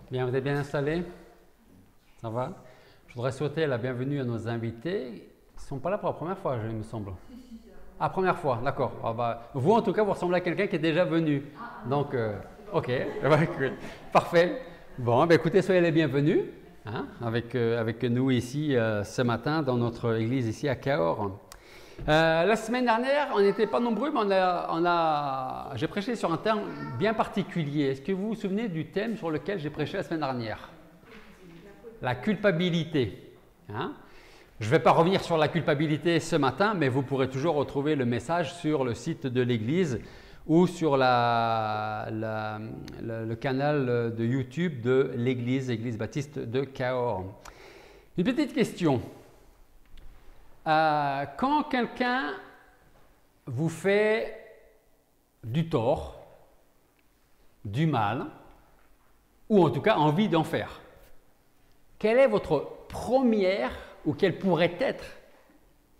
Bien, vous êtes bien installés? Ça va? Je voudrais souhaiter la bienvenue à nos invités. Ils ne sont pas là pour la première fois, il me semble. Ah, première fois, d'accord. Ah, bah, vous, en tout cas, vous ressemblez à quelqu'un qui est déjà venu. Donc, ok, parfait. Bon, bah, écoutez, soyez les bienvenus hein, avec nous ici ce matin dans notre église ici à Cahors. La semaine dernière, on n'était pas nombreux, mais j'ai prêché sur un thème bien particulier. Est-ce que vous vous souvenez du thème sur lequel j'ai prêché la semaine dernière? La culpabilité. Hein? Je ne vais pas revenir sur la culpabilité ce matin, mais vous pourrez toujours retrouver le message sur le site de l'église ou sur le canal de YouTube de l'église, Église baptiste de Cahors. Une petite question. Quand quelqu'un vous fait du tort, du mal, ou en tout cas envie d'en faire, quelle est votre première, ou quelle pourrait être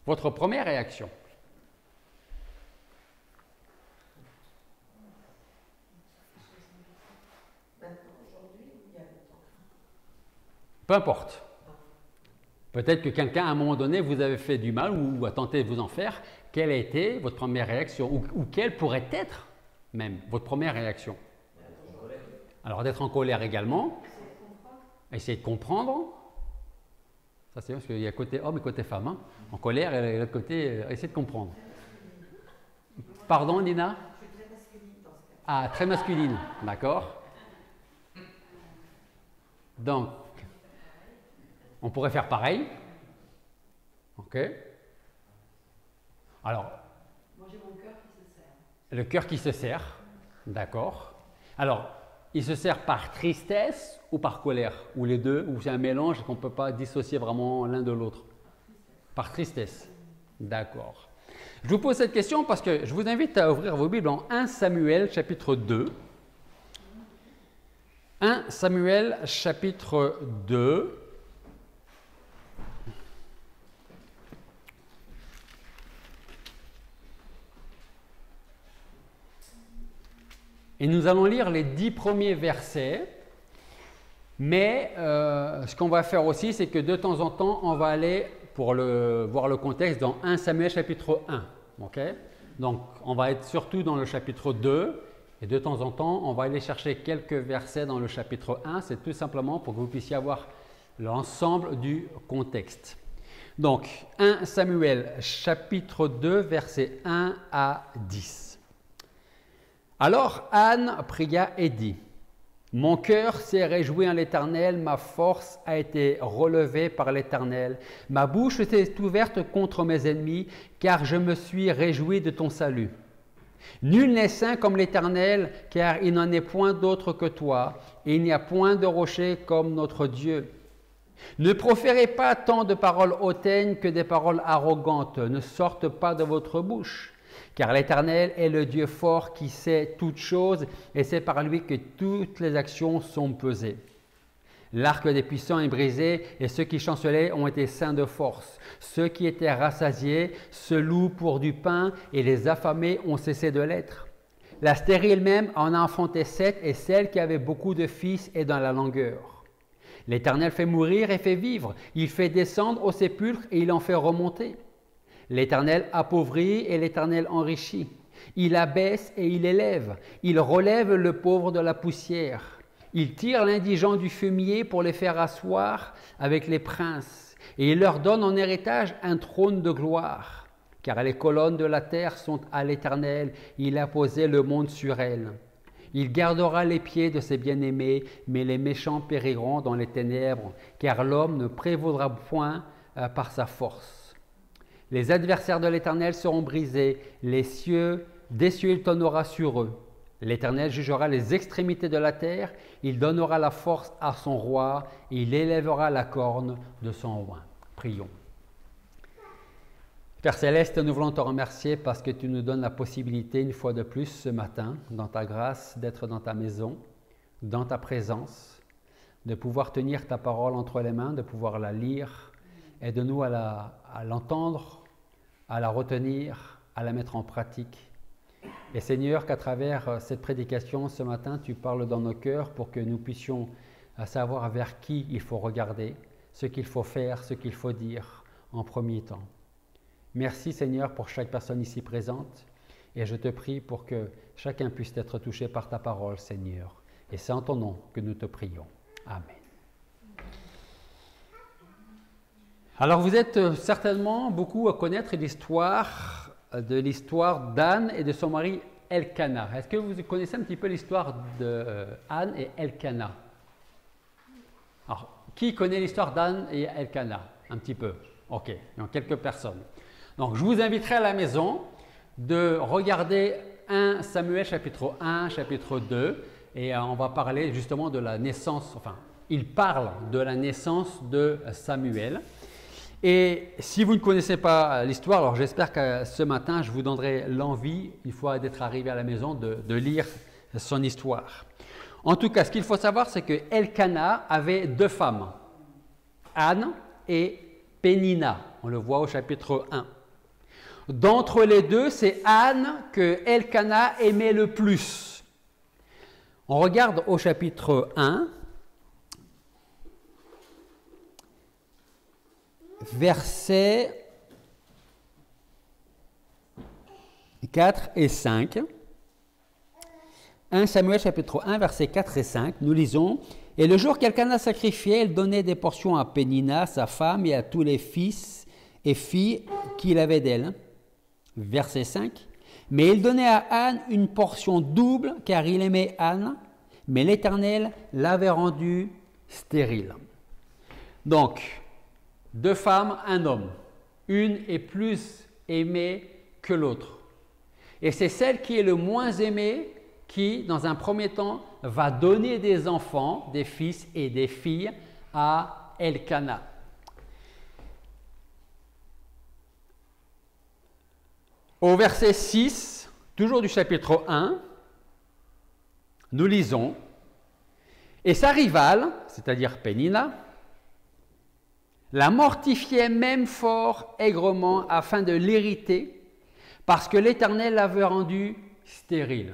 votre première réaction? Peu importe. Peut-être que quelqu'un, à un moment donné, vous avez fait du mal ou a tenté de vous en faire. Quelle a été votre première réaction? Ou quelle pourrait être même votre première réaction? Alors, d'être en colère également. Essayer de comprendre. Ça, c'est parce qu'il y a côté homme et côté femme. Hein. En colère et l'autre côté, essayer de comprendre. Pardon, Nina? Je suis très masculine dans ce cas. Ah, très masculine. D'accord. Donc, on pourrait faire pareil. Ok. Alors. Moi, j'ai mon cœur qui se serre. Le cœur qui se serre. D'accord. Alors, il se serre par tristesse ou par colère? Ou les deux? Ou c'est un mélange qu'on ne peut pas dissocier vraiment l'un de l'autre? Par tristesse. D'accord. Je vous pose cette question parce que je vous invite à ouvrir vos Bibles en 1 Samuel chapitre 2. 1 Samuel chapitre 2. Et nous allons lire les 10 premiers versets. Mais ce qu'on va faire aussi, c'est que de temps en temps, on va aller pour voir le contexte dans 1 Samuel chapitre 1. Okay? Donc, on va être surtout dans le chapitre 2. Et de temps en temps, on va aller chercher quelques versets dans le chapitre 1. C'est tout simplement pour que vous puissiez avoir l'ensemble du contexte. Donc, 1 Samuel chapitre 2, versets 1 à 10. Alors Anne pria et dit: mon cœur s'est réjoui en l'Éternel, ma force a été relevée par l'Éternel. Ma bouche s'est ouverte contre mes ennemis, car je me suis réjoui de ton salut. Nul n'est saint comme l'Éternel, car il n'en est point d'autre que toi, et il n'y a point de rocher comme notre Dieu. Ne proférez pas tant de paroles hautaines que des paroles arrogantes, ne sortent pas de votre bouche. Car l'Éternel est le Dieu fort qui sait toutes choses, et c'est par lui que toutes les actions sont pesées. L'arc des puissants est brisé, et ceux qui chancelaient ont été saints de force. Ceux qui étaient rassasiés se louent pour du pain, et les affamés ont cessé de l'être. La stérile même en a enfanté 7, et celle qui avait beaucoup de fils est dans la langueur. L'Éternel fait mourir et fait vivre, il fait descendre au sépulcre et il en fait remonter. L'Éternel appauvrit et l'Éternel enrichit. Il abaisse et il élève. Il relève le pauvre de la poussière. Il tire l'indigent du fumier pour les faire asseoir avec les princes. Et il leur donne en héritage un trône de gloire. Car les colonnes de la terre sont à l'Éternel. Il a posé le monde sur elles. Il gardera les pieds de ses bien-aimés, mais les méchants périront dans les ténèbres, car l'homme ne prévaudra point par sa force. Les adversaires de l'Éternel seront brisés, des cieux il tonnera sur eux. L'Éternel jugera les extrémités de la terre, il donnera la force à son roi, et il élèvera la corne de son roi. Prions. Père Céleste, nous voulons te remercier parce que tu nous donnes la possibilité une fois de plus ce matin, dans ta grâce, d'être dans ta maison, dans ta présence, de pouvoir tenir ta parole entre les mains, de pouvoir la lire. Aide-nous à l'entendre, à la retenir, à la mettre en pratique. Et Seigneur, qu'à travers cette prédication ce matin, tu parles dans nos cœurs pour que nous puissions à savoir vers qui il faut regarder, ce qu'il faut faire, ce qu'il faut dire en premier temps. Merci Seigneur pour chaque personne ici présente et je te prie pour que chacun puisse être touché par ta parole, Seigneur. Et c'est en ton nom que nous te prions. Amen. Alors vous êtes certainement beaucoup à connaître l'histoire d'Anne et de son mari Elkana. Est-ce que vous connaissez un petit peu l'histoire d'Anne et Elkana? Alors, qui connaît l'histoire d'Anne et Elkana? Un petit peu. Ok, donc quelques personnes. Donc je vous inviterai à la maison de regarder 1 Samuel chapitre 1, chapitre 2 et on va parler justement de la naissance, enfin il parle de la naissance de Samuel. Et si vous ne connaissez pas l'histoire, alors j'espère que ce matin je vous donnerai l'envie, une fois d'être arrivé à la maison, de lire son histoire. En tout cas, ce qu'il faut savoir, c'est que Elkana avait 2 femmes, Anne et Pénina, on le voit au chapitre 1. D'entre les 2, c'est Anne que Elkana aimait le plus. On regarde au chapitre 1, versets 4 et 5. 1 Samuel chapitre 1, versets 4 et 5, nous lisons « Et le jour qu'Elkana sacrifiait, il donnait des portions à Pénina, sa femme, et à tous les fils et filles qu'il avait d'elle. » Verset 5. « Mais il donnait à Anne une portion double, car il aimait Anne, mais l'Éternel l'avait rendue stérile. » Donc, 2 femmes, un homme. Une est plus aimée que l'autre. Et c'est celle qui est le moins aimée qui, dans un premier temps, va donner des enfants, des fils et des filles à Elkana. Au verset 6, toujours du chapitre 1, nous lisons « Et sa rivale, c'est-à-dire Pénina, la mortifiait même fort aigrement afin de l'irriter, parce que l'Éternel l'avait rendue stérile. »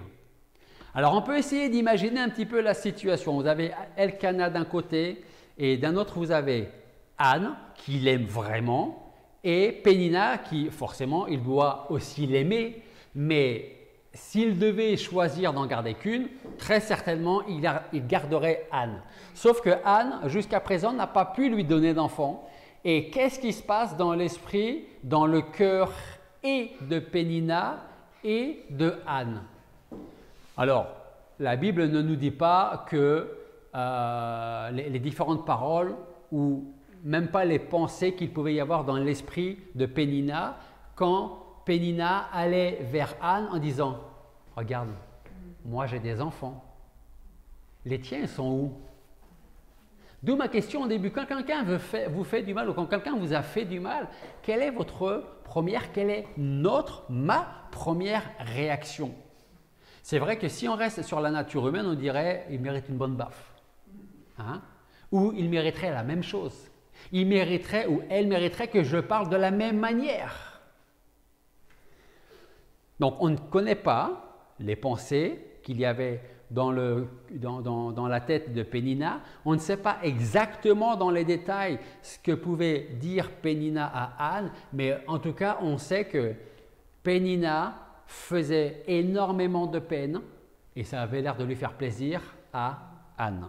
Alors on peut essayer d'imaginer un petit peu la situation. Vous avez Elkana d'un côté et d'un autre vous avez Anne qui l'aime vraiment et Pénina qui forcément il doit aussi l'aimer, mais s'il devait choisir d'en garder qu'une, très certainement il garderait Anne. Sauf que Anne jusqu'à présent n'a pas pu lui donner d'enfant. Et qu'est-ce qui se passe dans l'esprit, dans le cœur et de Pénina et de Anne? Alors, la Bible ne nous dit pas que les différentes paroles ou même pas les pensées qu'il pouvait y avoir dans l'esprit de Pénina quand Pénina allait vers Anne en disant « Regarde, moi j'ai des enfants, les tiens sont où ?» D'où ma question au début, quand quelqu'un vous fait du mal ou quand quelqu'un vous a fait du mal, quelle est ma première réaction? C'est vrai que si on reste sur la nature humaine, on dirait il mérite une bonne baffe. Hein? Ou il mériterait la même chose. Il mériterait ou elle mériterait que je parle de la même manière. Donc on ne connaît pas les pensées qu'il y avait dans la tête de Pénina. On ne sait pas exactement dans les détails ce que pouvait dire Pénina à Anne, mais en tout cas on sait que Pénina faisait énormément de peine et ça avait l'air de lui faire plaisir à Anne.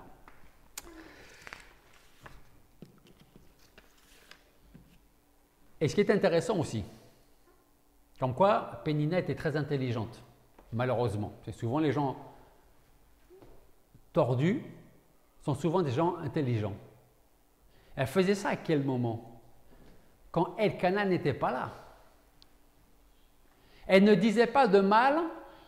Et ce qui est intéressant aussi, comme quoi Pénina était très intelligente, malheureusement. C'est souvent les gens tordus sont souvent des gens intelligents. Elle faisait ça à quel moment? Quand Elkana n'était pas là. Elle ne disait pas de mal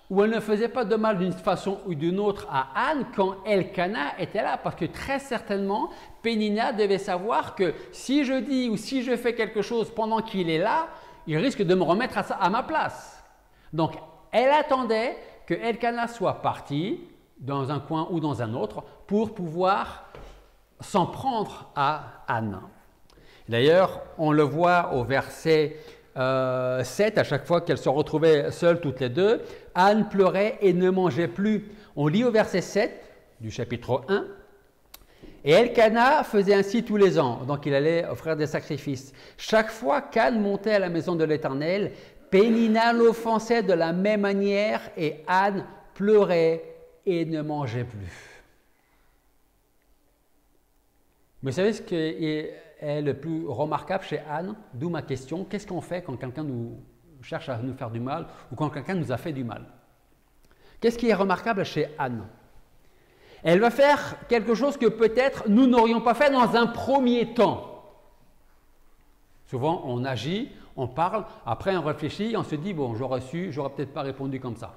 ou elle ne faisait pas de mal d'une façon ou d'une autre à Anne quand Elkana était là. Parce que très certainement, Pénina devait savoir que si je dis ou si je fais quelque chose pendant qu'il est là, il risque de me remettre à ma place. Donc, elle attendait que Elkana soit parti dans un coin ou dans un autre pour pouvoir s'en prendre à Anne. D'ailleurs, on le voit au verset 7, à chaque fois qu'elles se retrouvaient seules toutes les deux, Anne pleurait et ne mangeait plus. On lit au verset 7 du chapitre 1. « Et Elkana faisait ainsi tous les ans, donc il allait offrir des sacrifices. Chaque fois qu'Anne montait à la maison de l'Éternel, Pénina l'offensait de la même manière et Anne pleurait et ne mangeait plus. Mais vous savez ce qui est le plus remarquable chez Anne? D'où ma question, qu'est-ce qu'on fait quand quelqu'un nous cherche à nous faire du mal ou quand quelqu'un nous a fait du mal? Qu'est-ce qui est remarquable chez Anne? Elle va faire quelque chose que peut-être nous n'aurions pas fait dans un premier temps. Souvent, on agit, on parle, après on réfléchit, on se dit, bon, j'aurais peut-être pas répondu comme ça.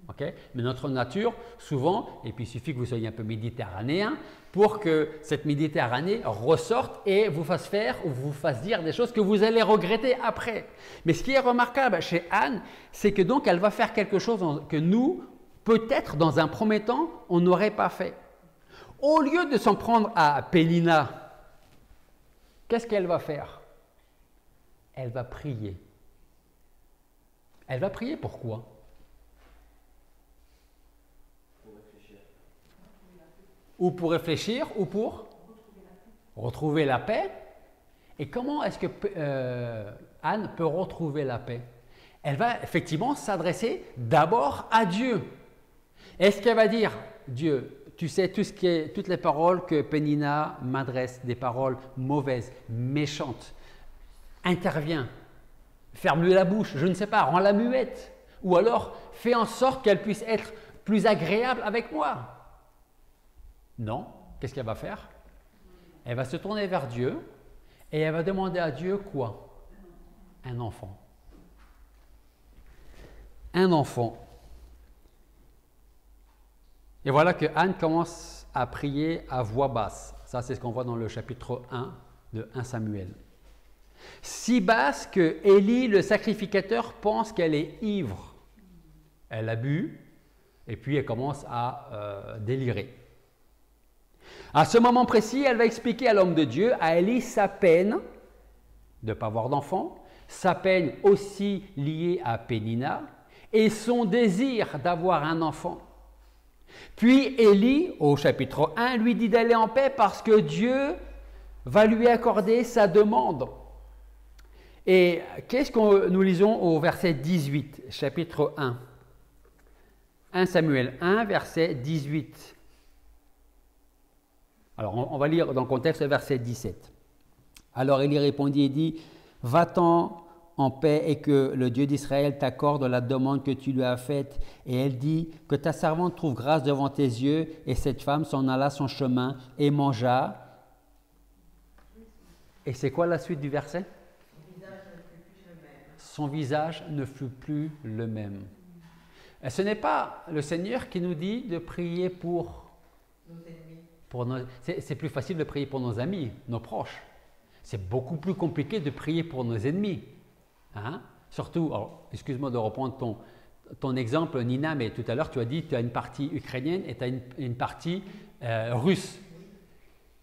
Okay? Mais notre nature, souvent, et puis il suffit que vous soyez un peu méditerranéen, pour que cette Méditerranée ressorte et vous fasse faire ou vous fasse dire des choses que vous allez regretter après. Mais ce qui est remarquable chez Anne, c'est que donc elle va faire quelque chose que nous, peut-être dans un premier temps, on n'aurait pas fait. Au lieu de s'en prendre à Pénina, qu'est-ce qu'elle va faire? Elle va prier. Elle va prier pourquoi? Ou pour réfléchir, ou pour retrouver la paix. Et comment est-ce que Anne peut retrouver la paix? Elle va effectivement s'adresser d'abord à Dieu. Est-ce qu'elle va dire, Dieu, tu sais toutes les paroles que Pénina m'adresse, des paroles mauvaises, méchantes, interviens, ferme-lui la bouche, je ne sais pas, rends-la muette, ou alors fais en sorte qu'elle puisse être plus agréable avec moi. Non, qu'est-ce qu'elle va faire? Elle va se tourner vers Dieu et elle va demander à Dieu quoi? Un enfant. Un enfant. Et voilà que Anne commence à prier à voix basse. Ça, c'est ce qu'on voit dans le chapitre 1 de 1 Samuel. Si basse que Élie, le sacrificateur, pense qu'elle est ivre. Elle a bu et puis elle commence à délirer. À ce moment précis, elle va expliquer à l'homme de Dieu, à Élie, sa peine de ne pas avoir d'enfant, sa peine aussi liée à Pénina et son désir d'avoir un enfant. Puis Élie, au chapitre 1, lui dit d'aller en paix parce que Dieu va lui accorder sa demande. Et qu'est-ce que nous lisons au verset 18, chapitre 1? 1 Samuel 1, verset 18. Alors, on va lire dans le contexte le verset 17. Alors Élie répondit et dit, « Va-t'en en paix et que le Dieu d'Israël t'accorde la demande que tu lui as faite. » Et elle dit, « Que ta servante trouve grâce devant tes yeux. » Et cette femme s'en alla son chemin et mangea. Et c'est quoi la suite du verset? Son visage ne fut plus le même. Et ce n'est pas le Seigneur qui nous dit de prier pour nos ennemis. C'est plus facile de prier pour nos amis, nos proches. C'est beaucoup plus compliqué de prier pour nos ennemis. Hein? Surtout, excuse-moi de reprendre ton exemple, Nina, mais tout à l'heure tu as dit que tu as une partie ukrainienne et tu as une partie russe.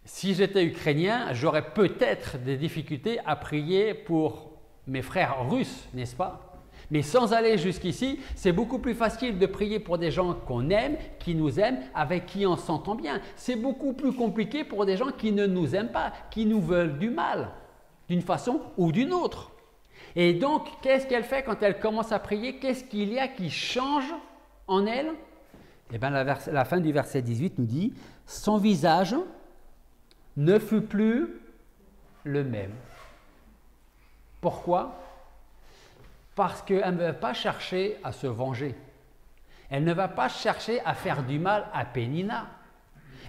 Si j'étais ukrainien, j'aurais peut-être des difficultés à prier pour mes frères russes, n'est-ce pas? Mais sans aller jusqu'ici, c'est beaucoup plus facile de prier pour des gens qu'on aime, qui nous aiment, avec qui on s'entend bien. C'est beaucoup plus compliqué pour des gens qui ne nous aiment pas, qui nous veulent du mal, d'une façon ou d'une autre. Et donc, qu'est-ce qu'elle fait quand elle commence à prier? Qu'est-ce qu'il y a qui change en elle? Eh bien, la fin du verset 18 nous dit « Son visage ne fut plus le même. » Pourquoi? Parce qu'elle ne va pas chercher à se venger. Elle ne va pas chercher à faire du mal à Pénina.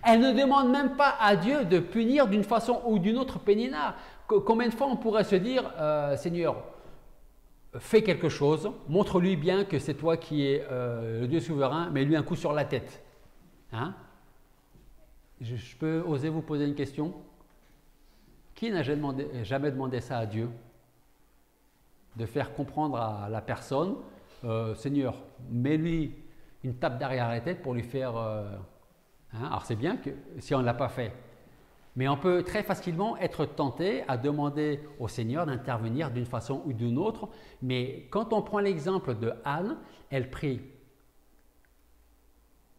Elle ne demande même pas à Dieu de punir d'une façon ou d'une autre Pénina. Combien de fois on pourrait se dire, Seigneur, fais quelque chose, montre-lui bien que c'est toi qui es le Dieu souverain, mets-lui un coup sur la tête. Hein? Je peux oser vous poser une question? Qui n'a jamais demandé ça à Dieu? De faire comprendre à la personne, Seigneur, mets-lui une tape derrière la tête pour lui faire... Alors c'est bien que si on ne l'a pas fait, mais on peut très facilement être tenté à demander au Seigneur d'intervenir d'une façon ou d'une autre, mais quand on prend l'exemple de Anne, elle prie,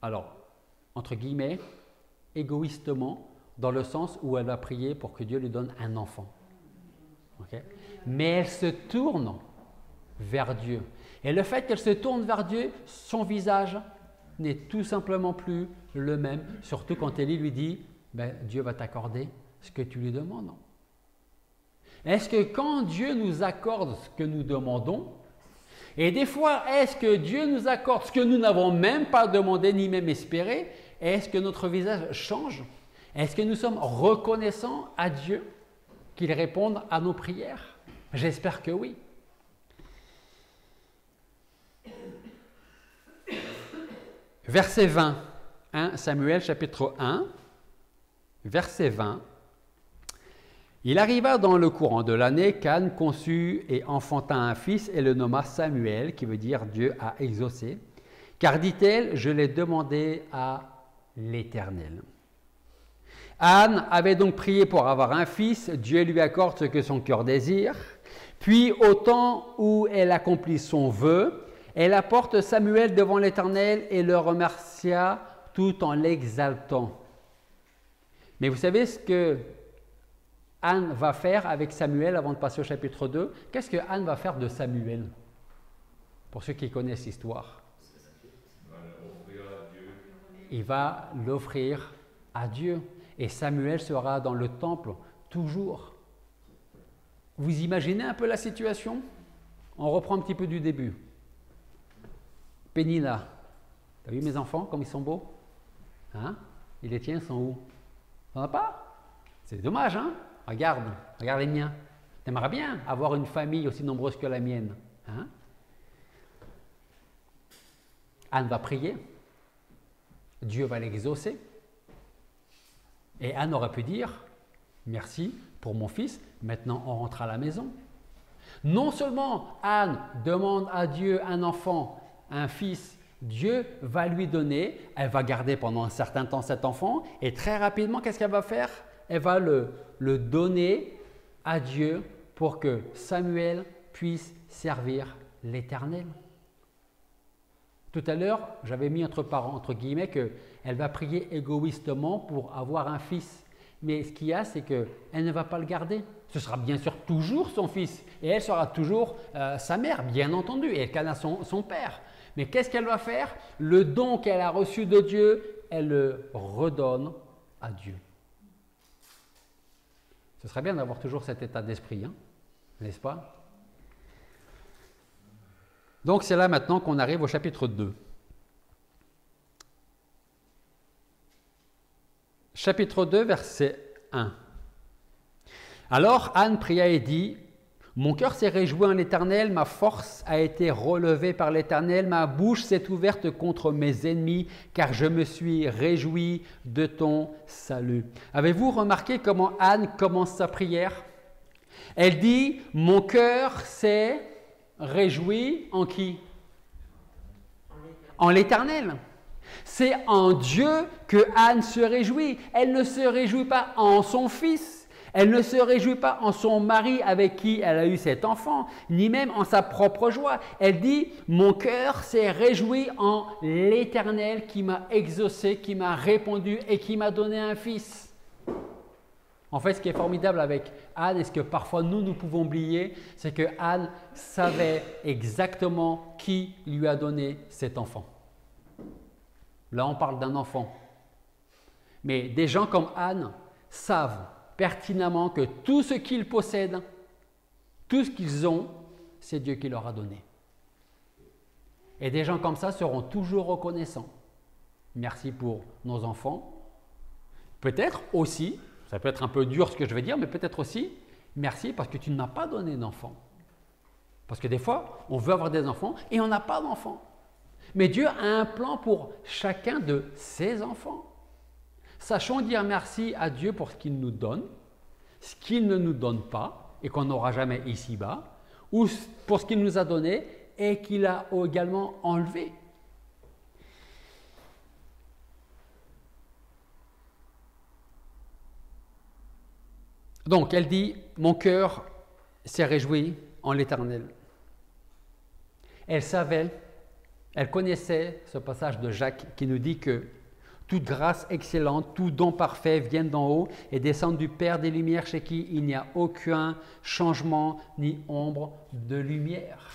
alors, entre guillemets, égoïstement, dans le sens où elle va prier pour que Dieu lui donne un enfant. Okay? Mais elle se tourne vers Dieu. Et le fait qu'elle se tourne vers Dieu, son visage n'est tout simplement plus le même, surtout quand Élie lui dit ben, Dieu va t'accorder ce que tu lui demandes. Est-ce que quand Dieu nous accorde ce que nous demandons, et des fois, est-ce que Dieu nous accorde ce que nous n'avons même pas demandé ni même espéré, est-ce que notre visage change? Est-ce que nous sommes reconnaissants à Dieu qu'il réponde à nos prières? J'espère que oui. Verset 20, 1 Samuel chapitre 1, verset 20. Il arriva dans le courant de l'année qu'Anne conçut et enfanta un fils et le nomma Samuel, qui veut dire Dieu a exaucé. Car dit-elle, je l'ai demandé à l'Éternel. Anne avait donc prié pour avoir un fils, Dieu lui accorde ce que son cœur désire. Puis au temps où elle accomplit son vœu, elle apporte Samuel devant l'Éternel et le remercia tout en l'exaltant. Mais vous savez ce que Anne va faire avec Samuel avant de passer au chapitre 2? Qu'est-ce que Anne va faire de Samuel? Pour ceux qui connaissent l'histoire. Il va l'offrir à Dieu. Et Samuel sera dans le temple toujours. Vous imaginez un peu la situation? On reprend un petit peu du début. Pénina, t'as vu mes enfants, comme ils sont beaux? Hein? Et les tiens sont où? T'en as pas? C'est dommage, hein? Regarde les miens. T'aimerais bien avoir une famille aussi nombreuse que la mienne. Hein? Anne va prier. Dieu va l'exaucer. Et Anne aurait pu dire, merci pour mon fils, maintenant on rentre à la maison. Non seulement Anne demande à Dieu un enfant, un fils, Dieu va lui donner, elle va garder pendant un certain temps cet enfant, et très rapidement, qu'est-ce qu'elle va faire? Elle va le donner à Dieu pour que Samuel puisse servir l'Éternel. Tout à l'heure, j'avais mis entre guillemets qu'elle va prier égoïstement pour avoir un fils. Mais ce qu'il y a, c'est qu'elle ne va pas le garder. Ce sera bien sûr toujours son fils. Et elle sera toujours sa mère, bien entendu. Et elle a son père. Mais qu'est-ce qu'elle va faire? Le don qu'elle a reçu de Dieu, elle le redonne à Dieu. Ce serait bien d'avoir toujours cet état d'esprit, hein, n'est-ce pas? Donc c'est là maintenant qu'on arrive au chapitre 2. Chapitre 2, verset 1. Alors Anne pria et dit, « Mon cœur s'est réjoui en l'Éternel, ma force a été relevée par l'Éternel, ma bouche s'est ouverte contre mes ennemis, car je me suis réjoui de ton salut. » Avez-vous remarqué comment Anne commence sa prière? Elle dit, « Mon cœur s'est réjoui en qui? En l'Éternel. » C'est en Dieu que Anne se réjouit. Elle ne se réjouit pas en son fils. Elle ne se réjouit pas en son mari avec qui elle a eu cet enfant, ni même en sa propre joie. Elle dit, mon cœur s'est réjoui en l'Éternel qui m'a exaucé, qui m'a répondu et qui m'a donné un fils. En fait, ce qui est formidable avec Anne et ce que parfois nous pouvons oublier, c'est que Anne savait exactement qui lui a donné cet enfant. Là, on parle d'un enfant. Mais des gens comme Anne savent pertinemment que tout ce qu'ils possèdent, tout ce qu'ils ont, c'est Dieu qui leur a donné. Et des gens comme ça seront toujours reconnaissants. Merci pour nos enfants. Peut-être aussi, ça peut être un peu dur ce que je vais dire, mais peut-être aussi, merci parce que tu ne m'as pas donné d'enfants. Parce que des fois, on veut avoir des enfants et on n'a pas d'enfants. Mais Dieu a un plan pour chacun de ses enfants. Sachons dire merci à Dieu pour ce qu'il nous donne, ce qu'il ne nous donne pas et qu'on n'aura jamais ici-bas, ou pour ce qu'il nous a donné et qu'il a également enlevé. Donc, elle dit, mon cœur s'est réjoui en l'Éternel. Elle savait, elle connaissait ce passage de Jacques qui nous dit que Toute grâce excellente, tout don parfait viennent d'en haut et descendent du Père des Lumières chez qui il n'y a aucun changement ni ombre de lumière.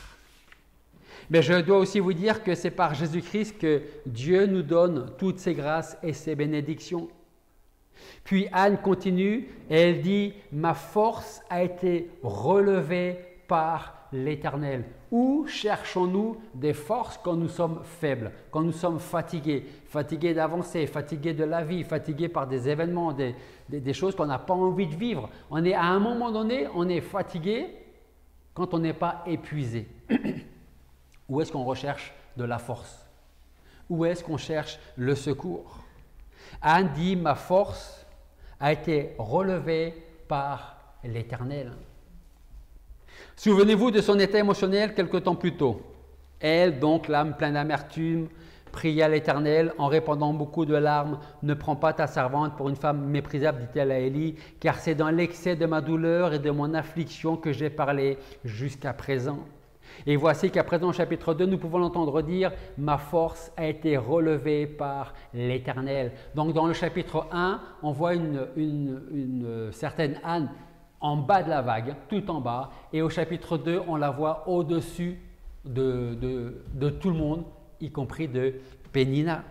Mais je dois aussi vous dire que c'est par Jésus-Christ que Dieu nous donne toutes ses grâces et ses bénédictions. Puis Anne continue et elle dit « Ma force a été relevée par l'Éternel ». Où cherchons-nous des forces quand nous sommes faibles, quand nous sommes fatigués, fatigués d'avancer, fatigués de la vie, fatigués par des événements, des choses qu'on n'a pas envie de vivre. On est à un moment donné, on est fatigué quand on n'est pas épuisé. Où est-ce qu'on recherche de la force? Où est-ce qu'on cherche le secours? Anne dit « Ma force a été relevée par l'Éternel ». Souvenez-vous de son état émotionnel quelque temps plus tôt. Elle, donc l'âme pleine d'amertume, pria l'Éternel en répandant beaucoup de larmes. « Ne prends pas ta servante pour une femme méprisable, dit-elle à Élie, car c'est dans l'excès de ma douleur et de mon affliction que j'ai parlé jusqu'à présent. » Et voici qu'à présent, au chapitre 2, nous pouvons l'entendre dire « Ma force a été relevée par l'Éternel ». Donc dans le chapitre 1, on voit une certaine Anne en bas de la vague, tout en bas. Et au chapitre 2, on la voit au-dessus de tout le monde, y compris de Pénina.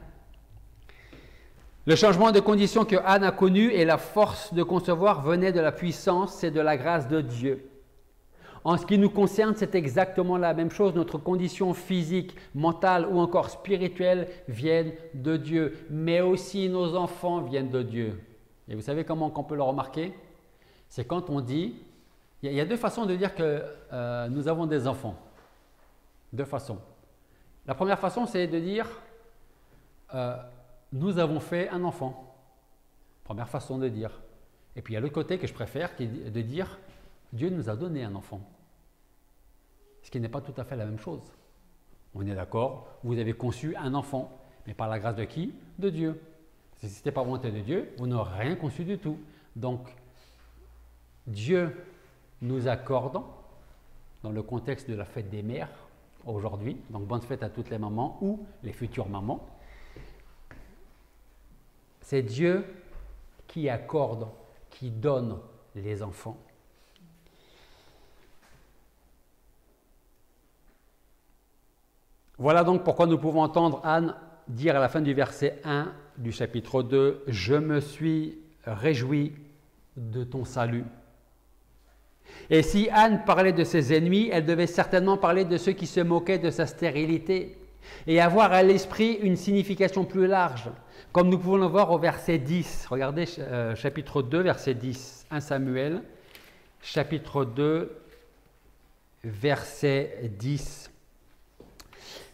Le changement de condition que Anne a connu et la force de concevoir venaient de la puissance et de la grâce de Dieu. En ce qui nous concerne, c'est exactement la même chose. Notre condition physique, mentale ou encore spirituelle viennent de Dieu. Mais aussi nos enfants viennent de Dieu. Et vous savez comment on peut le remarquer? C'est quand on dit, il y a deux façons de dire que nous avons des enfants. Deux façons. La première façon, c'est de dire, nous avons fait un enfant. Première façon de dire. Et puis il y a l'autre côté que je préfère, qui est de dire, Dieu nous a donné un enfant. Ce qui n'est pas tout à fait la même chose. On est d'accord, vous avez conçu un enfant, mais par la grâce de qui? De Dieu. Si ce n'était pas volonté de Dieu, vous n'aurez rien conçu du tout. Donc, Dieu nous accorde, dans le contexte de la fête des mères, aujourd'hui, donc bonne fête à toutes les mamans ou les futures mamans, c'est Dieu qui accorde, qui donne les enfants. Voilà donc pourquoi nous pouvons entendre Anne dire à la fin du verset 1 du chapitre 2 « Je me suis réjoui de ton salut ». Et si Anne parlait de ses ennemis, elle devait certainement parler de ceux qui se moquaient de sa stérilité et avoir à l'esprit une signification plus large, comme nous pouvons le voir au verset 10. Regardez chapitre 2, verset 10, 1 Samuel, chapitre 2, verset 10.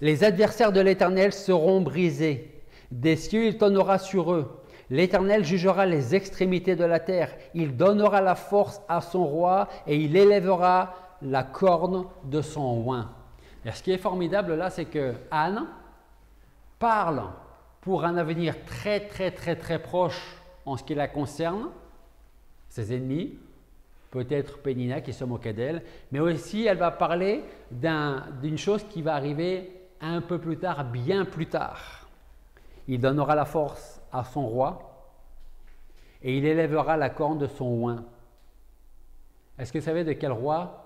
Les adversaires de l'Éternel seront brisés. Des cieux, il tonnera sur eux. L'Éternel jugera les extrémités de la terre. Il donnera la force à son roi et il élèvera la corne de son oint. Et ce qui est formidable là, c'est que Anne parle pour un avenir très proche en ce qui la concerne, ses ennemis, peut-être Pénina qui se moquait d'elle, mais aussi elle va parler d'une chose qui va arriver un peu plus tard, bien plus tard. Il donnera la force à son roi et il élèvera la corne de son oint. Est-ce que vous savez de quel roi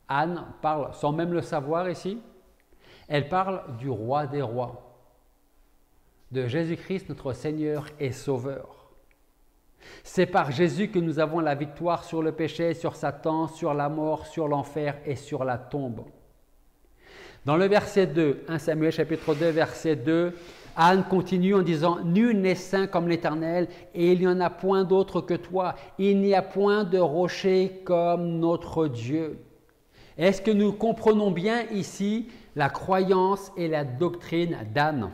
Anne parle sans même le savoir ici? Elle parle du roi des rois, de Jésus-Christ notre Seigneur et Sauveur. C'est par Jésus que nous avons la victoire sur le péché, sur Satan, sur la mort, sur l'enfer et sur la tombe. Dans le verset 2, 1 Samuel chapitre 2, verset 2, Anne continue en disant « Nul n'est saint comme l'Éternel, et il n'y en a point d'autre que toi. Il n'y a point de rocher comme notre Dieu. » Est-ce que nous comprenons bien ici la croyance et la doctrine d'Anne?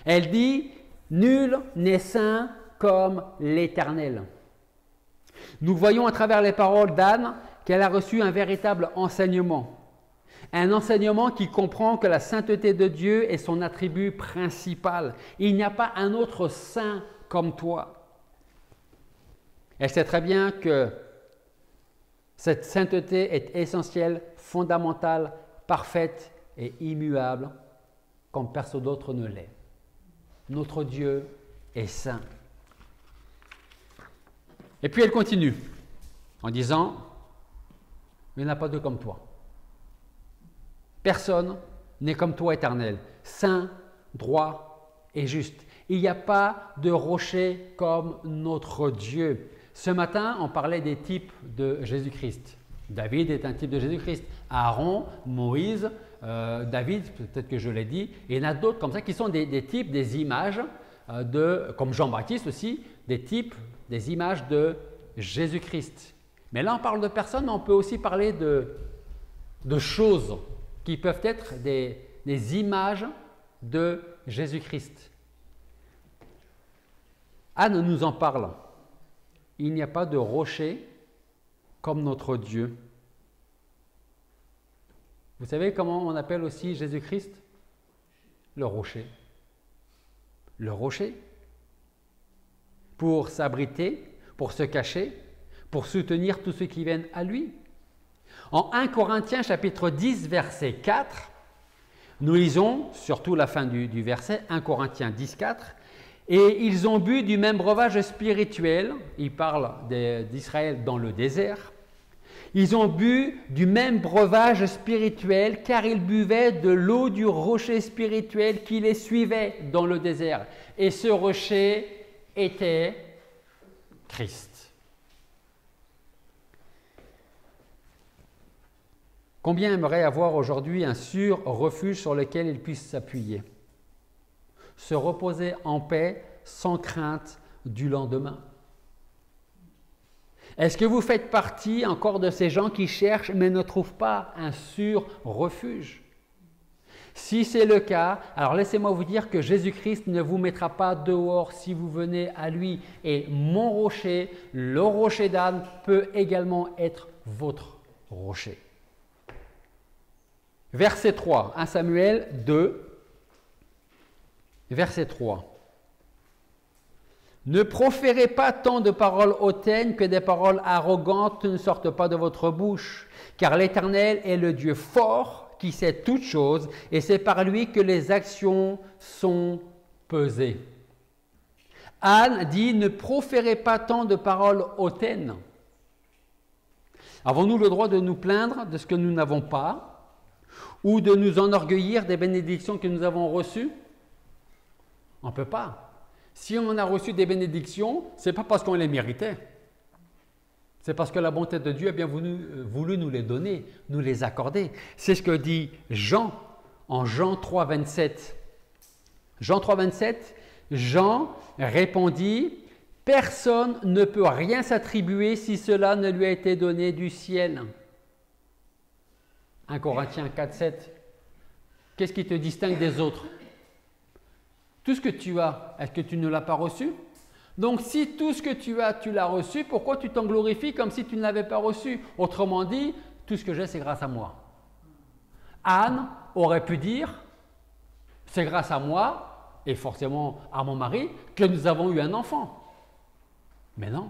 Elle dit « Nul n'est saint comme l'Éternel. » Nous voyons à travers les paroles d'Anne qu'elle a reçu un véritable enseignement. Un enseignement qui comprend que la sainteté de Dieu est son attribut principal. Il n'y a pas un autre saint comme toi. Elle sait très bien que cette sainteté est essentielle, fondamentale, parfaite et immuable, comme personne d'autre ne l'est. Notre Dieu est saint. Et puis elle continue en disant, il n'y en a pas deux comme toi. Personne n'est comme toi, Éternel, saint, droit et juste. Il n'y a pas de rocher comme notre Dieu. Ce matin, on parlait des types de Jésus-Christ. David est un type de Jésus-Christ. Aaron, Moïse, David, peut-être que je l'ai dit, et il y en a d'autres comme ça qui sont des types, des images, comme Jean-Baptiste aussi, des types, des images de Jésus-Christ. Mais là, on parle de personnes, mais on peut aussi parler de choses qui peuvent être des images de Jésus-Christ. Anne nous en parle. Il n'y a pas de rocher comme notre Dieu. Vous savez comment on appelle aussi Jésus-Christ? Le rocher. Le rocher. Pour s'abriter, pour se cacher, pour soutenir tous ceux qui viennent à lui. En 1 Corinthiens chapitre 10 verset 4, nous lisons, surtout la fin du verset, 1 Corinthiens 10, 4, « Et ils ont bu du même breuvage spirituel », il parle d'Israël dans le désert, « ils ont bu du même breuvage spirituel car ils buvaient de l'eau du rocher spirituel qui les suivait dans le désert. Et ce rocher était Christ. » Combien aimeraient avoir aujourd'hui un sûr refuge sur lequel ils puissent s'appuyer? Se reposer en paix, sans crainte du lendemain. Est-ce que vous faites partie encore de ces gens qui cherchent mais ne trouvent pas un sûr refuge? Si c'est le cas, alors laissez-moi vous dire que Jésus-Christ ne vous mettra pas dehors si vous venez à lui. Et mon rocher, le rocher d'Anne, peut également être votre rocher. Verset 3, 1 Samuel 2, verset 3. Ne proférez pas tant de paroles hautaines que des paroles arrogantes ne sortent pas de votre bouche, car l'Éternel est le Dieu fort qui sait toutes choses, et c'est par lui que les actions sont pesées. Anne dit, ne proférez pas tant de paroles hautaines. Avons-nous le droit de nous plaindre de ce que nous n'avons pas, ou de nous enorgueillir des bénédictions que nous avons reçues? On ne peut pas. Si on a reçu des bénédictions, ce n'est pas parce qu'on les méritait. C'est parce que la bonté de Dieu a bien voulu nous les donner, nous les accorder. C'est ce que dit Jean en Jean 3, 27. Jean 3, 27, Jean répondit, « Personne ne peut rien s'attribuer si cela ne lui a été donné du ciel. » 1 Corinthiens 4, 7. Qu'est-ce qui te distingue des autres? Tout ce que tu as, est-ce que tu ne l'as pas reçu? Donc si tout ce que tu as, tu l'as reçu, pourquoi tu t'en glorifies comme si tu ne l'avais pas reçu? Autrement dit, tout ce que j'ai, c'est grâce à moi. Anne aurait pu dire, c'est grâce à moi, et forcément à mon mari, que nous avons eu un enfant. Mais non.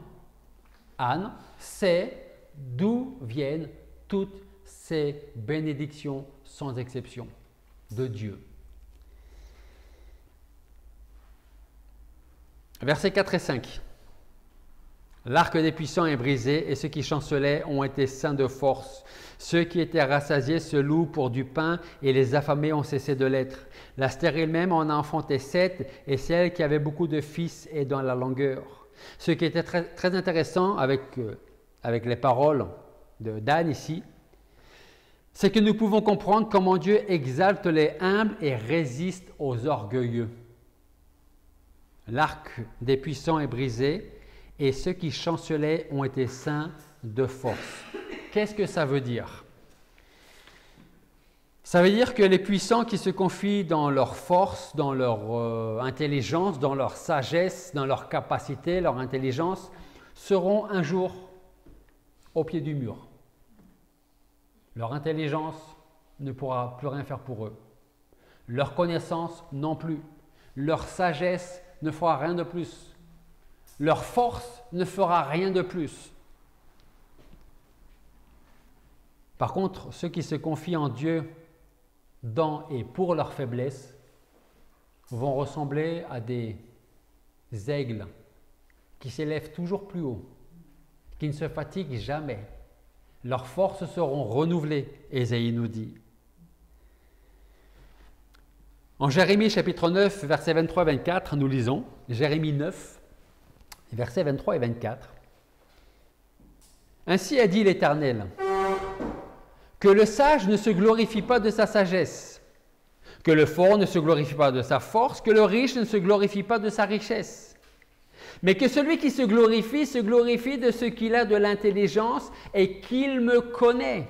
Anne sait d'où viennent toutes ces bénédictions sans exception de Dieu. Versets 4 et 5. L'arc des puissants est brisé et ceux qui chancelaient ont été saints de force. Ceux qui étaient rassasiés se louent pour du pain et les affamés ont cessé de l'être. La stérile même en a enfanté 7 et celle qui avait beaucoup de fils est dans la langueur. Ce qui était très, très intéressant avec les paroles d'Anne ici, c'est que nous pouvons comprendre comment Dieu exalte les humbles et résiste aux orgueilleux. L'arc des puissants est brisé et ceux qui chancelaient ont été saints de force. Qu'est-ce que ça veut dire? Ça veut dire que les puissants qui se confient dans leur force, dans leur intelligence, dans leur sagesse, dans leur capacité, leur intelligence, seront un jour au pied du mur. Leur intelligence ne pourra plus rien faire pour eux. Leur connaissance non plus. Leur sagesse ne fera rien de plus. Leur force ne fera rien de plus. Par contre, ceux qui se confient en Dieu dans et pour leur faiblesse vont ressembler à des aigles qui s'élèvent toujours plus haut, qui ne se fatiguent jamais. Leurs forces seront renouvelées, Ésaïe nous dit. En Jérémie chapitre 9, versets 23 et 24, nous lisons, Jérémie 9, versets 23 et 24. Ainsi a dit l'Éternel, que le sage ne se glorifie pas de sa sagesse, que le fort ne se glorifie pas de sa force, que le riche ne se glorifie pas de sa richesse, mais que celui qui se glorifie de ce qu'il a de l'intelligence et qu'il me connaît,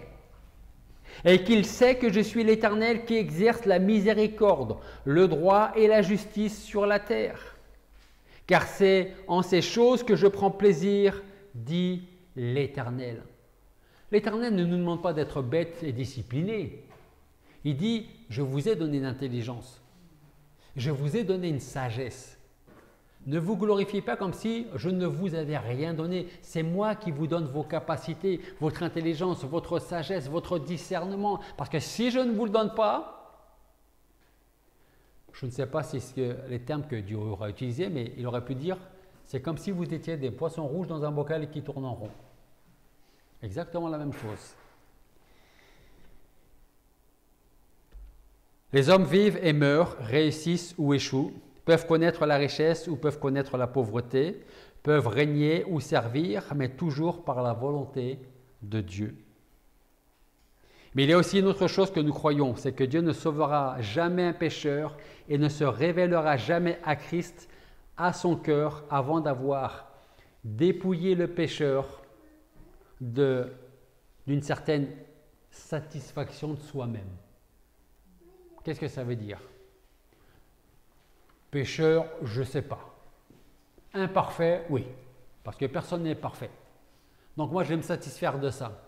et qu'il sait que je suis l'Éternel qui exerce la miséricorde, le droit et la justice sur la terre. Car c'est en ces choses que je prends plaisir, dit l'Éternel. L'Éternel ne nous demande pas d'être bêtes et disciplinés. Il dit, je vous ai donné une intelligence, je vous ai donné une sagesse. Ne vous glorifiez pas comme si je ne vous avais rien donné. C'est moi qui vous donne vos capacités, votre intelligence, votre sagesse, votre discernement. Parce que si je ne vous le donne pas, je ne sais pas si c'est les termes que Dieu aura utilisés, mais il aurait pu dire, c'est comme si vous étiez des poissons rouges dans un bocal qui tourne en rond. Exactement la même chose. Les hommes vivent et meurent, réussissent ou échouent, peuvent connaître la richesse ou peuvent connaître la pauvreté, peuvent régner ou servir, mais toujours par la volonté de Dieu. Mais il y a aussi une autre chose que nous croyons, c'est que Dieu ne sauvera jamais un pécheur et ne se révélera jamais à Christ, à son cœur, avant d'avoir dépouillé le pécheur d'une certaine satisfaction de soi-même. Qu'est-ce que ça veut dire? Pécheur, je ne sais pas. Imparfait, oui, parce que personne n'est parfait. Donc moi, je vais me satisfaire de ça.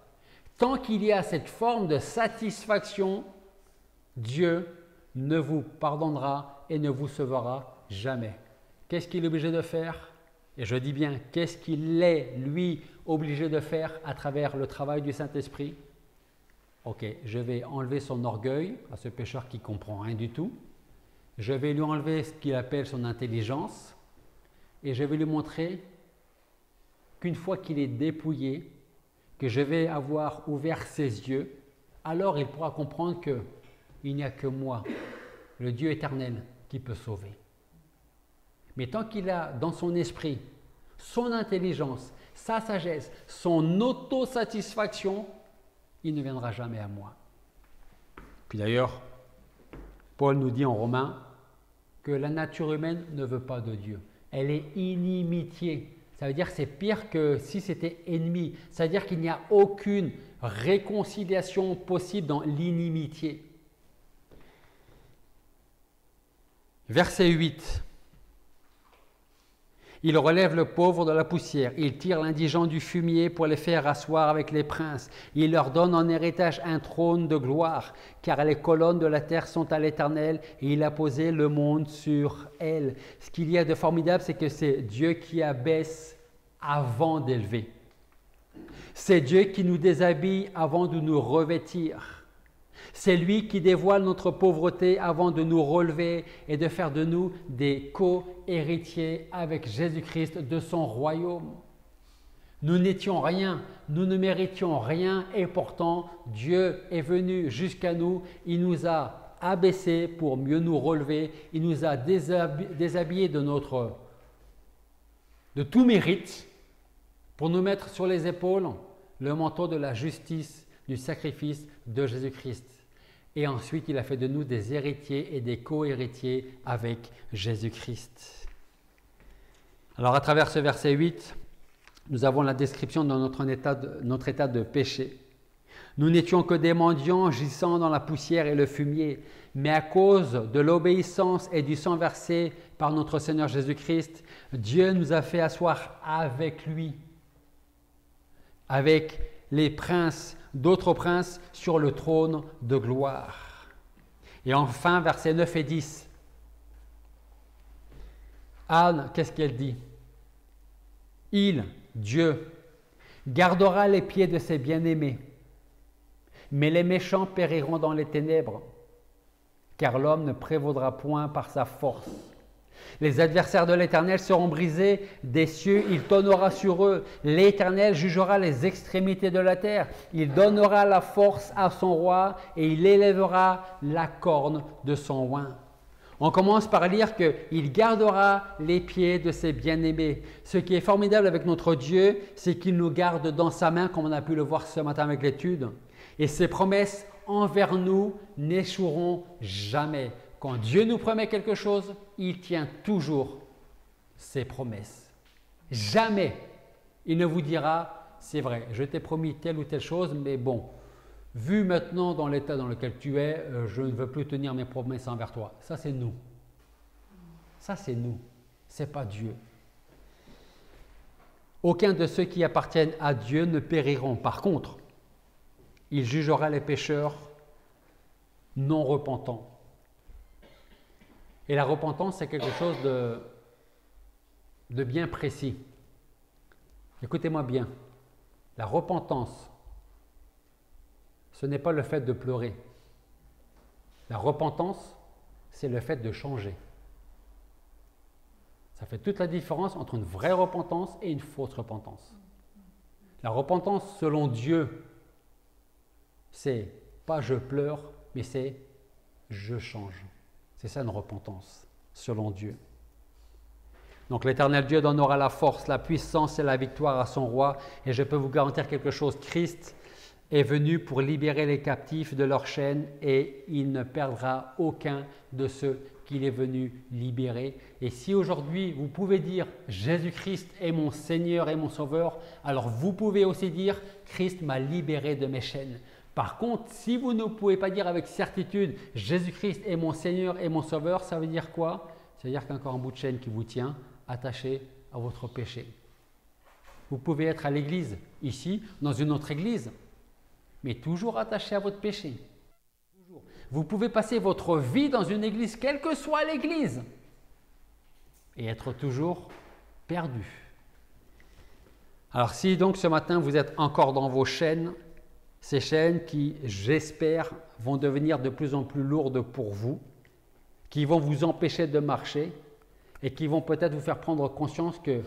Tant qu'il y a cette forme de satisfaction, Dieu ne vous pardonnera et ne vous sauvera jamais. Qu'est-ce qu'il est obligé de faire? Et je dis bien, qu'est-ce qu'il est, lui, obligé de faire à travers le travail du Saint-Esprit? Ok, je vais enlever son orgueil à ce pécheur qui ne comprend rien du tout. Je vais lui enlever ce qu'il appelle son intelligence et je vais lui montrer qu'une fois qu'il est dépouillé, que je vais avoir ouvert ses yeux, alors il pourra comprendre qu'il n'y a que moi, le Dieu éternel, qui peut sauver. Mais tant qu'il a dans son esprit son intelligence, sa sagesse, son autosatisfaction, il ne viendra jamais à moi. Puis d'ailleurs, Paul nous dit en Romains que la nature humaine ne veut pas de Dieu. Elle est inimitié. Ça veut dire que c'est pire que si c'était ennemi. Ça veut dire qu'il n'y a aucune réconciliation possible dans l'inimitié. Verset 8. Il relève le pauvre de la poussière, il tire l'indigent du fumier pour les faire asseoir avec les princes. Il leur donne en héritage un trône de gloire, car les colonnes de la terre sont à l'Éternel et il a posé le monde sur elles. Ce qu'il y a de formidable, c'est que c'est Dieu qui abaisse avant d'élever. C'est Dieu qui nous déshabille avant de nous revêtir. C'est lui qui dévoile notre pauvreté avant de nous relever et de faire de nous des co-héritiers avec Jésus-Christ de son royaume. Nous n'étions rien, nous ne méritions rien et pourtant Dieu est venu jusqu'à nous, il nous a abaissés pour mieux nous relever, il nous a déshabillés de tout mérite pour nous mettre sur les épaules le manteau de la justice, du sacrifice de Jésus-Christ. Et ensuite, il a fait de nous des héritiers et des co-héritiers avec Jésus-Christ. Alors, à travers ce verset 8, nous avons la description de notre état de péché. Nous n'étions que des mendiants gisant dans la poussière et le fumier, mais à cause de l'obéissance et du sang versé par notre Seigneur Jésus-Christ, Dieu nous a fait asseoir avec lui, avec les princes, d'autres princes sur le trône de gloire. Et enfin, versets 9 et 10. Anne, qu'est-ce qu'elle dit? Il, Dieu, gardera les pieds de ses bien-aimés, mais les méchants périront dans les ténèbres. car l'homme ne prévaudra point par sa force. Les adversaires de l'Éternel seront brisés des cieux, il tonnera sur eux. L'Éternel jugera les extrémités de la terre. Il donnera la force à son roi et il élèvera la corne de son oint. On commence par lire qu'il gardera les pieds de ses bien-aimés. Ce qui est formidable avec notre Dieu, c'est qu'il nous garde dans sa main, comme on a pu le voir ce matin avec l'étude. Et ses promesses envers nous n'échoueront jamais. Quand Dieu nous promet quelque chose, il tient toujours ses promesses. Jamais il ne vous dira, c'est vrai, je t'ai promis telle ou telle chose, mais bon, vu maintenant dans l'état dans lequel tu es, je ne veux plus tenir mes promesses envers toi. Ça, c'est nous. Ça, c'est nous. Ce n'est pas Dieu. Aucun de ceux qui appartiennent à Dieu ne périront. Par contre, il jugera les pécheurs non repentants. Et la repentance, c'est quelque chose de bien précis. Écoutez-moi bien. La repentance, ce n'est pas le fait de pleurer. La repentance, c'est le fait de changer. Ça fait toute la différence entre une vraie repentance et une fausse repentance. La repentance selon Dieu, c'est pas je pleure, mais c'est je change. C'est ça une repentance selon Dieu. Donc l'Éternel Dieu donnera la force, la puissance et la victoire à son roi. Et je peux vous garantir quelque chose, Christ est venu pour libérer les captifs de leurs chaînes et il ne perdra aucun de ceux qu'il est venu libérer. Et si aujourd'hui vous pouvez dire Jésus-Christ est mon Seigneur et mon Sauveur, alors vous pouvez aussi dire Christ m'a libéré de mes chaînes. Par contre, si vous ne pouvez pas dire avec certitude Jésus-Christ est mon Seigneur et mon Sauveur, ça veut dire quoi? Ça veut dire qu'il y a encore un bout de chaîne qui vous tient attaché à votre péché. Vous pouvez être à l'église, ici, dans une autre église, mais toujours attaché à votre péché. Toujours. Vous pouvez passer votre vie dans une église, quelle que soit l'église, et être toujours perdu. Alors si donc ce matin vous êtes encore dans vos chaînes, ces chaînes qui, j'espère, vont devenir de plus en plus lourdes pour vous, qui vont vous empêcher de marcher et qui vont peut-être vous faire prendre conscience que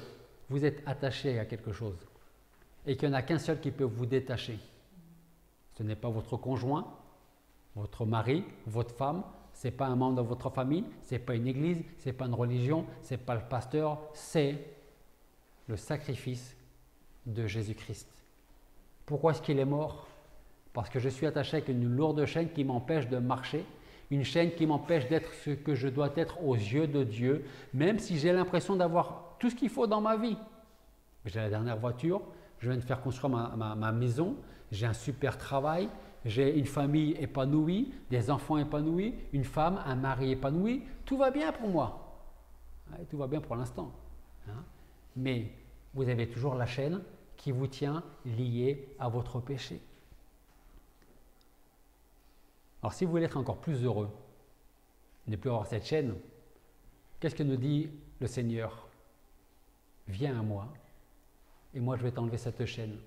vous êtes attaché à quelque chose et qu'il n'y en a qu'un seul qui peut vous détacher. Ce n'est pas votre conjoint, votre mari, votre femme, ce n'est pas un membre de votre famille, ce n'est pas une église, ce n'est pas une religion, ce n'est pas le pasteur, c'est le sacrifice de Jésus-Christ. Pourquoi est-ce qu'il est mort? Parce que je suis attaché avec une lourde chaîne qui m'empêche de marcher, une chaîne qui m'empêche d'être ce que je dois être aux yeux de Dieu, même si j'ai l'impression d'avoir tout ce qu'il faut dans ma vie. J'ai la dernière voiture, je viens de faire construire ma maison, j'ai un super travail, j'ai une famille épanouie, des enfants épanouis, une femme, un mari épanoui, tout va bien pour moi. Ouais, tout va bien pour l'instant. Hein? Mais vous avez toujours la chaîne qui vous tient lié à votre péché. Alors si vous voulez être encore plus heureux, ne plus avoir cette chaîne, qu'est-ce que nous dit le Seigneur? Viens à moi et moi je vais t'enlever cette chaîne.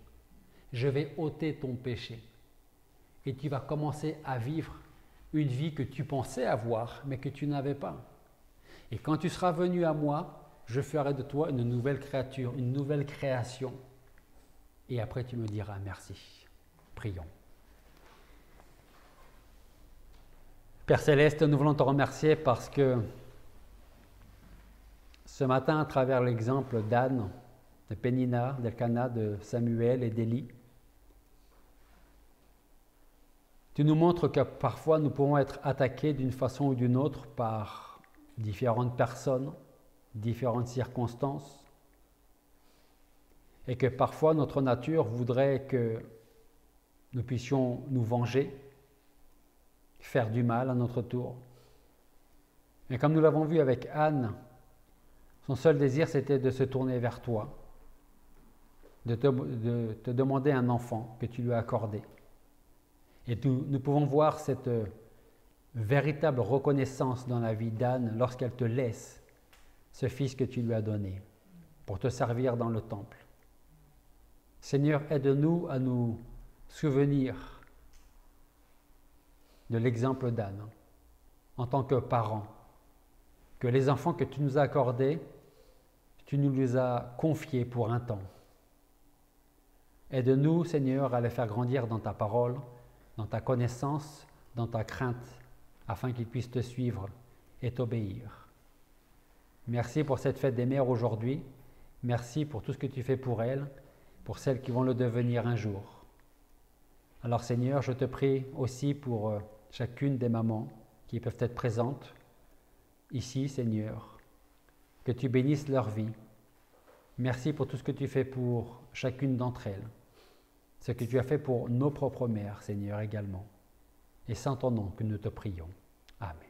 Je vais ôter ton péché et tu vas commencer à vivre une vie que tu pensais avoir mais que tu n'avais pas. Et quand tu seras venu à moi, je ferai de toi une nouvelle créature, une nouvelle création. Et après tu me diras merci. Prions. Père Céleste, nous voulons te remercier parce que ce matin, à travers l'exemple d'Anne, de Pénina, d'Elkana, de Samuel et d'Élie, tu nous montres que parfois nous pouvons être attaqués d'une façon ou d'une autre par différentes personnes, différentes circonstances, et que parfois notre nature voudrait que nous puissions nous venger, faire du mal à notre tour. Et comme nous l'avons vu avec Anne, son seul désir c'était de se tourner vers toi, de te demander un enfant que tu lui as accordé. Et nous pouvons voir cette véritable reconnaissance dans la vie d'Anne lorsqu'elle te laisse ce fils que tu lui as donné pour te servir dans le temple. Seigneur, aide-nous à nous souvenir de l'exemple d'Anne en tant que parents, que les enfants que tu nous as accordés, tu nous les as confiés pour un temps. Aide-nous, Seigneur, à les faire grandir dans ta parole, dans ta connaissance, dans ta crainte, afin qu'ils puissent te suivre et t'obéir. Merci pour cette fête des mères aujourd'hui. Merci pour tout ce que tu fais pour elles, pour celles qui vont le devenir un jour. Alors Seigneur, je te prie aussi pour chacune des mamans qui peuvent être présentes ici, Seigneur, que tu bénisses leur vie. Merci pour tout ce que tu fais pour chacune d'entre elles, ce que tu as fait pour nos propres mères, Seigneur, également. Et c'est en ton nom que nous te prions. Amen.